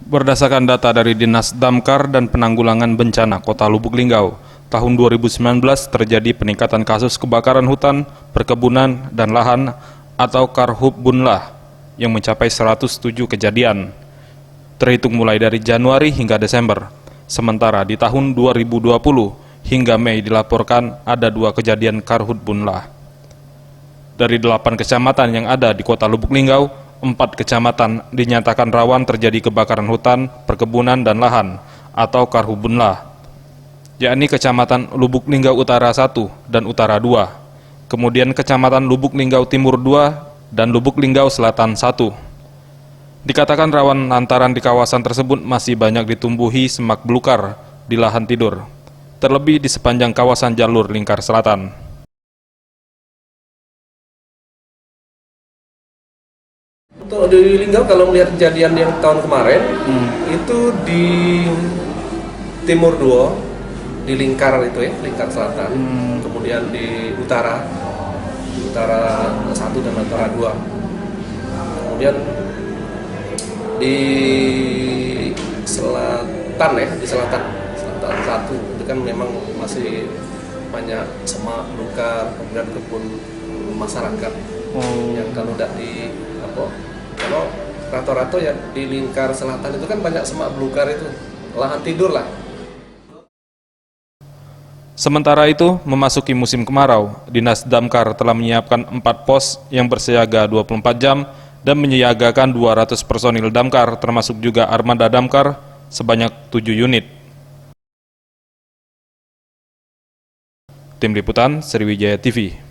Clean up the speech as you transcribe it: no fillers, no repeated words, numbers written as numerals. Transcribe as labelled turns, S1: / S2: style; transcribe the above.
S1: Berdasarkan data dari Dinas Damkar dan Penanggulangan Bencana Kota Lubuk Linggau, tahun 2019 terjadi peningkatan kasus kebakaran hutan, perkebunan, dan lahan atau Karhutbunlah yang mencapai 107 kejadian, terhitung mulai dari Januari hingga Desember. Sementara di tahun 2020 hingga Mei dilaporkan ada 2 kejadian Karhutbunlah. Dari 8 kecamatan yang ada di Kota Lubuk Linggau, 4 kecamatan dinyatakan rawan terjadi kebakaran hutan, perkebunan, dan lahan atau Karhutbunlah, yakni Kecamatan Lubuk Linggau Utara 1 dan Utara 2, kemudian Kecamatan Lubuk Linggau Timur 2 dan Lubuk Linggau Selatan 1. Dikatakan rawan lantaran di kawasan tersebut masih banyak ditumbuhi semak belukar di lahan tidur, terlebih di sepanjang kawasan jalur lingkar selatan.
S2: Untuk di Linggau, kalau melihat kejadian yang tahun kemarin, itu di Timur 2, di lingkar itu ya, lingkar selatan, kemudian di Utara 1 dan Utara 2, kemudian di selatan ya, di selatan 1, itu kan memang masih banyak semak belukar, kemudian kebun masyarakat yang kalau tidak di kalau rata-rata ya di lingkar selatan itu kan banyak semak belukar, itu lahan tidur lah.
S1: Sementara itu, memasuki musim kemarau, Dinas Damkar telah menyiapkan 4 pos yang bersiaga 24 jam dan menyiagakan 200 personil damkar termasuk juga armada damkar sebanyak 7 unit. Tim Liputan Sriwijaya TV.